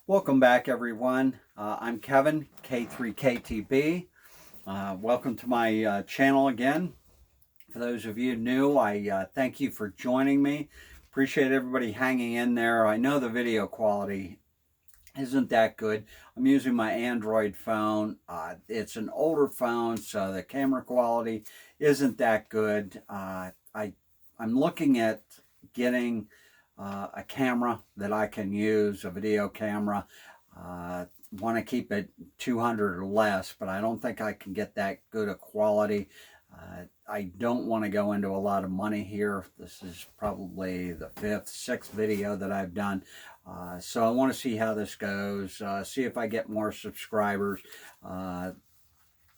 Welcome back, everyone. I'm Kevin, K3KTB. Welcome to my channel again. For those of you new, I thank you for joining me. Appreciate everybody hanging in there. I know the video quality isn't that good. I'm using my Android phone. It's an older phone, so the camera quality isn't that good. I'm looking at getting a camera that I can use, a video camera. Want to keep it 200 or less, but I don't think I can get that good a quality. I don't want to go into a lot of money here. This is probably the fifth, sixth video that I've done. So I want to see how this goes, see if I get more subscribers. I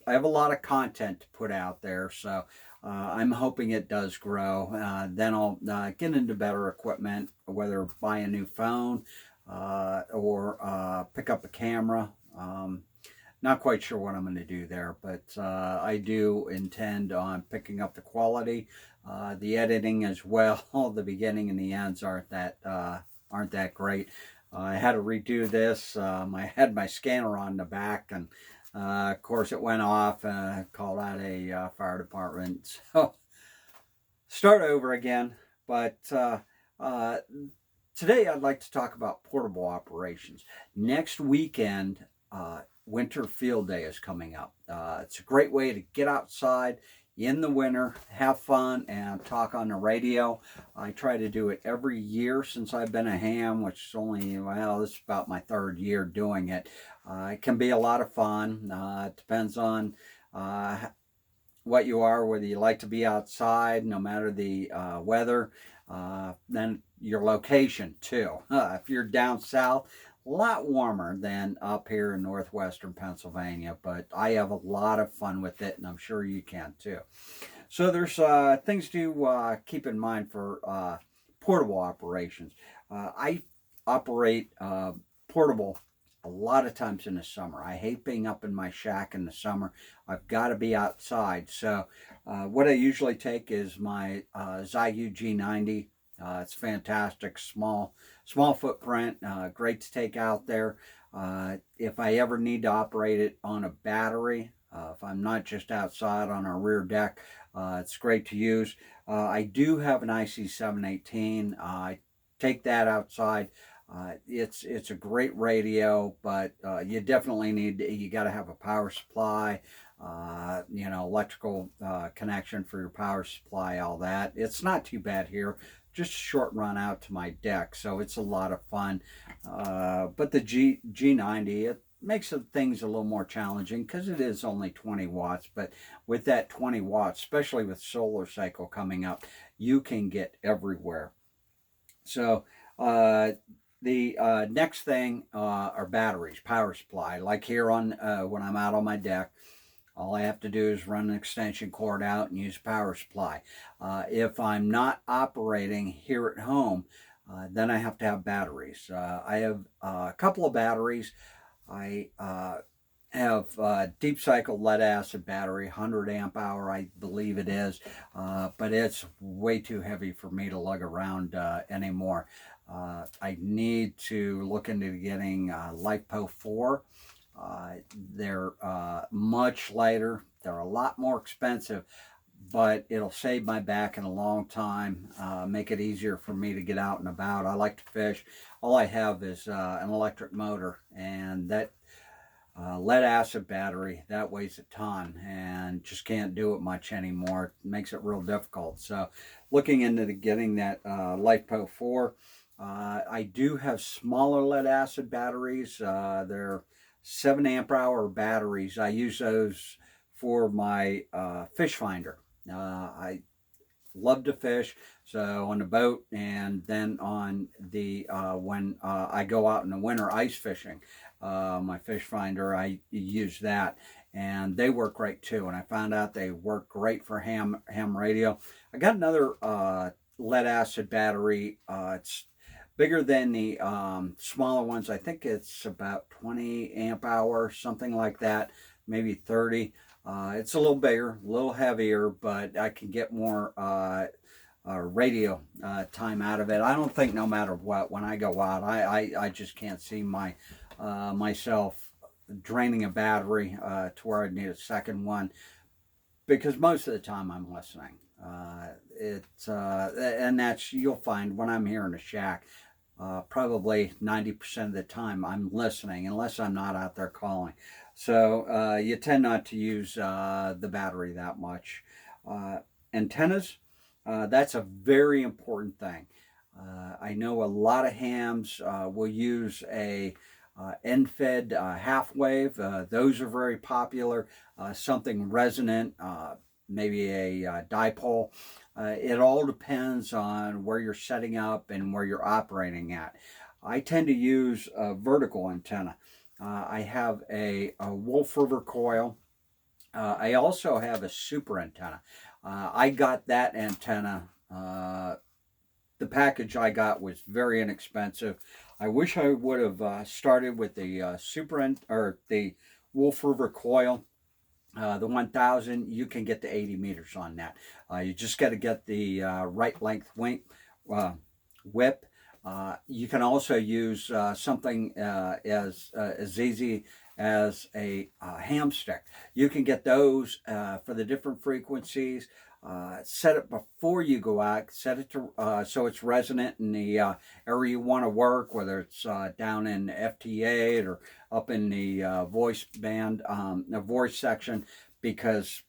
have a lot of content to put out there, so I'm hoping it does grow. Then I'll get into better equipment, whether buy a new phone or pick up a camera. Not quite sure what I'm going to do there, but I do intend on picking up the quality, the editing as well. The beginning and the ends aren't that great. I had to redo this. I had my scanner on the back, and of course it went off. Called out a fire department, so start over again. But today I'd like to talk about portable operations. Next weekend, Winter Field Day is coming up. It's a great way to get outside in the winter, have fun, and talk on the radio. I try to do it every year since I've been a ham, which is only, well, this is about my third year doing it. It can be a lot of fun. It depends on what you are, whether you like to be outside, no matter the weather, then your location too. If you're down south, a lot warmer than up here in northwestern Pennsylvania, but I have a lot of fun with it, and I'm sure you can too. So there's things to keep in mind for portable operations. I operate portable a lot of times in the summer. I hate being up in my shack in the summer. I've got to be outside. So what I usually take is my Xiegu G90. It's fantastic, small footprint, great to take out there. If I ever need to operate it on a battery, if I'm not just outside on our rear deck, it's great to use. I do have an IC718. I take that outside. It's a great radio, but you definitely you got to have a power supply, electrical connection for your power supply, all that. It's not too bad here. Just a short run out to my deck, so it's a lot of fun. But the G90, it makes things a little more challenging because it is only 20 watts. But with that 20 watts, especially with solar cycle coming up, you can get everywhere. So the next thing are batteries, power supply. Like here on when I'm out on my deck, all I have to do is run an extension cord out and use power supply. If I'm not operating here at home, then I have to have batteries. I have a couple of batteries. I have a deep cycle lead acid battery, 100 amp hour, I believe it is, but it's way too heavy for me to lug around anymore. I need to look into getting LiFePO 4. They're much lighter. They're a lot more expensive, but it'll save my back in a long time, make it easier for me to get out and about. I like to fish. All I have is an electric motor, and that lead acid battery, that weighs a ton and just can't do it much anymore. It makes it real difficult. So looking into getting that LiFePO 4. I do have smaller lead acid batteries. They're 7 amp hour batteries. I use those for my fish finder. I love to fish, so on the boat, and then on the when I go out in the winter ice fishing, my fish finder, I use that, and they work great too. And I found out they work great for ham radio. I got another lead acid battery. It's bigger than the smaller ones. I think it's about 20 amp hour, something like that, maybe 30. It's a little bigger, a little heavier, but I can get more radio time out of it. I don't think no matter what, when I go out, I just can't see myself draining a battery to where I'd need a second one, because most of the time I'm listening. And that's, you'll find when I'm here in the shack, probably 90% of the time I'm listening, unless I'm not out there calling. So you tend not to use the battery that much. Antennas, that's a very important thing. I know a lot of hams will use a end-fed half wave. Those are very popular. Something resonant, maybe a dipole. It all depends on where you're setting up and where you're operating at. I tend to use a vertical antenna. I have a Wolf River coil. I also have a super antenna. I got that antenna. The package I got was very inexpensive. I wish I would have started with the or the Wolf River coil. The 1000, you can get to 80 meters on that. You just got to get the right length whip. You can also use something as easy as a ham stick. You can get those for the different frequencies. Set it before you go out. Set it to so it's resonant in the area you want to work, whether it's down in FT8 or up in the voice band, the voice section, because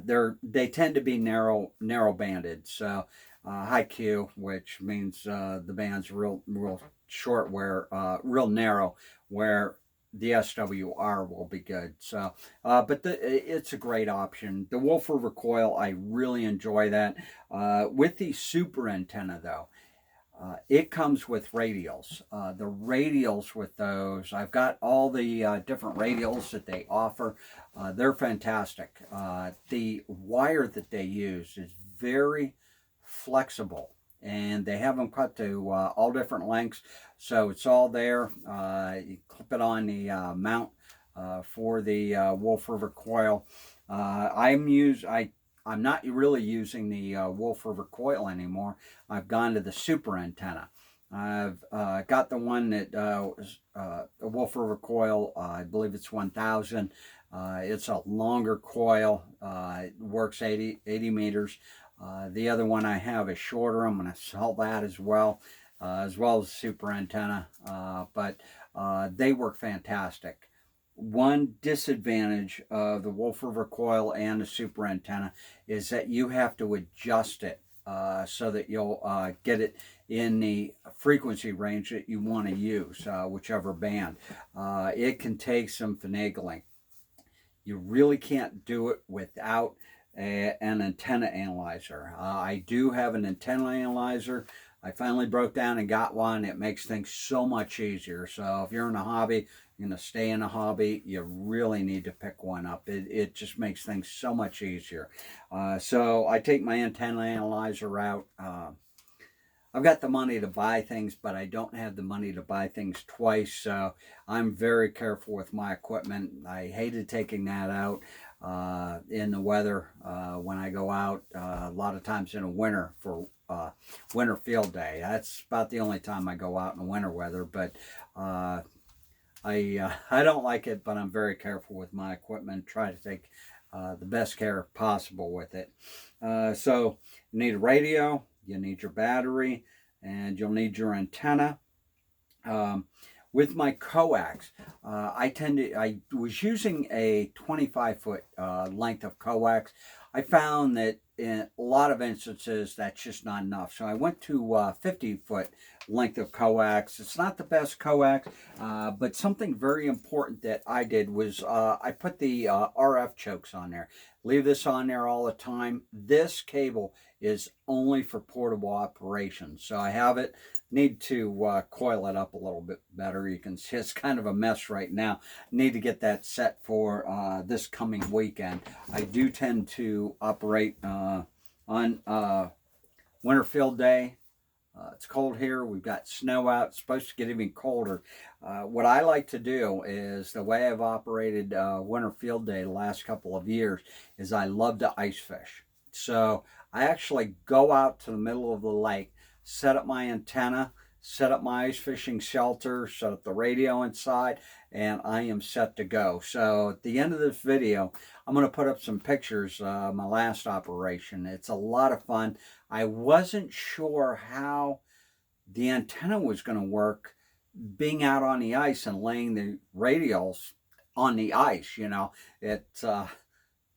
they tend to be narrow banded. So high Q, which means the band's real short, where real narrow, where the SWR will be good. So, but it's a great option. The Wolf River coil, I really enjoy that. With the super antenna, though, it comes with radials. The radials with those, I've got all the different radials that they offer. They're fantastic. The wire that they use is very flexible, and they have them cut to all different lengths, so it's all there. You clip it on the mount for the Wolf River coil. I'm not really using the Wolf River coil anymore. I've gone to the super antenna. I've got the one that was a Wolf River coil. I believe it's 1000. It's a longer coil. It works 80 meters. The other one I have is shorter. I'm going to sell that as well as super antenna. But they work fantastic. One disadvantage of the Wolf River coil and the super antenna is that you have to adjust it so that you'll get it in the frequency range that you want to use, whichever band. It can take some finagling. You really can't do it without an antenna analyzer. I do have an antenna analyzer. I finally broke down and got one. It makes things so much easier. So if you're in a hobby, you're going to stay in a hobby, you really need to pick one up. It just makes things so much easier. So I take my antenna analyzer out. I've got the money to buy things, but I don't have the money to buy things twice. So I'm very careful with my equipment. I hated taking that out in the weather when I go out. A lot of times in the winter for winter field day. That's about the only time I go out in the winter weather. But I don't like it, but I'm very careful with my equipment. Try to take the best care possible with it. So you need a radio. You need your battery, and you'll need your antenna. With my coax, I was using a 25-foot length of coax. I found that in a lot of instances that's just not enough. So I went to 50-foot length of coax. It's not the best coax, but something very important that I did was I put the RF chokes on there. Leave this on there all the time. This cable is only for portable operations. So I have it. Need to coil it up a little bit better. You can see it's kind of a mess right now. Need to get that set for this coming weekend. I do tend to operate on winter field day. It's cold here. We've got snow out. It's supposed to get even colder. What I like to do is, the way I've operated winter field day the last couple of years, is I love to ice fish. So I actually go out to the middle of the lake, set up my antenna, set up my ice fishing shelter, set up the radio inside, and I am set to go. So at the end of this video, I'm going to put up some pictures of my last operation. It's a lot of fun. I wasn't sure how the antenna was going to work being out on the ice and laying the radials on the ice. You know, it's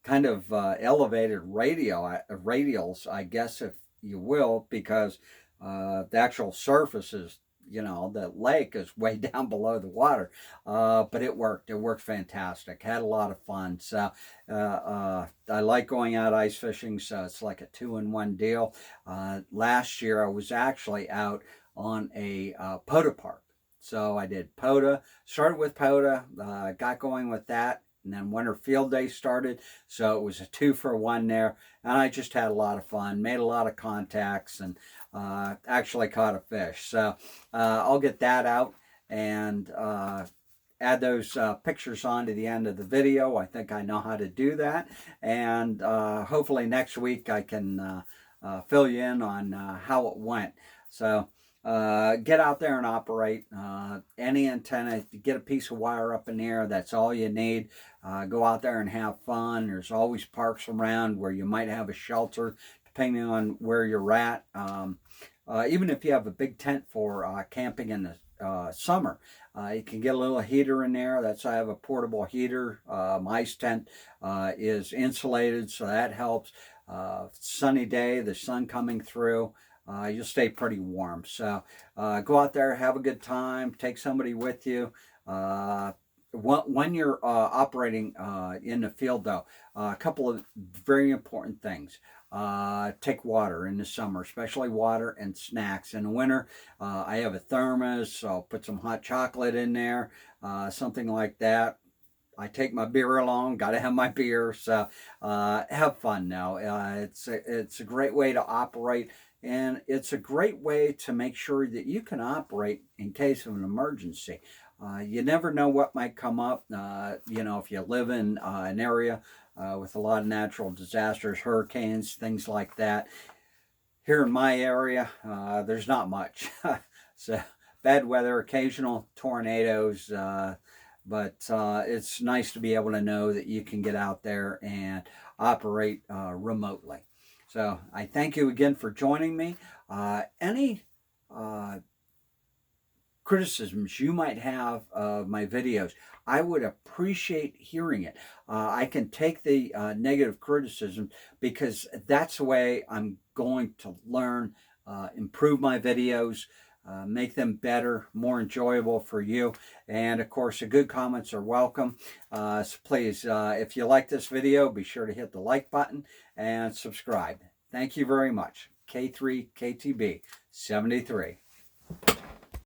kind of elevated radials, I guess, if you will, because the actual surface is, you know, the lake is way down below the water. But it worked. It worked fantastic. Had a lot of fun. So I like going out ice fishing, so it's like a 2-in-1 deal. Last year I was actually out on a POTA park. So I did POTA, started with POTA, got going with that, and then winter field day started. So it was a 2-for-1 there, and I just had a lot of fun, made a lot of contacts, and actually caught a fish. So I'll get that out and add those pictures on to the end of the video. I think I know how to do that, and hopefully next week I can fill you in on how it went. So get out there and operate any antenna. Get a piece of wire up in the air. That's all you need. Go out there and have fun. There's always parks around where you might have a shelter, depending on where you're at. Even if you have a big tent for camping in the summer, you can get a little heater in there. That's I have a portable heater. My ice tent is insulated, so that helps. Sunny day, the sun coming through. You'll stay pretty warm. So go out there, have a good time, take somebody with you. When you're operating in the field, though, a couple of very important things. Take water in the summer, especially water and snacks. In the winter, I have a thermos, so I'll put some hot chocolate in there, something like that. I take my beer along, got to have my beer, so have fun now. It's a great way to operate. And it's a great way to make sure that you can operate in case of an emergency. You never know what might come up. You know, if you live in an area with a lot of natural disasters, hurricanes, things like that. Here in my area, there's not much. So bad weather, occasional tornadoes, but it's nice to be able to know that you can get out there and operate remotely. So I thank you again for joining me. Any criticisms you might have of my videos, I would appreciate hearing it. I can take the negative criticism because that's the way I'm going to learn, improve my videos, make them better, more enjoyable for you. And of course, the good comments are welcome. So please, if you like this video, be sure to hit the like button and subscribe. Thank you very much. K3KTB 73.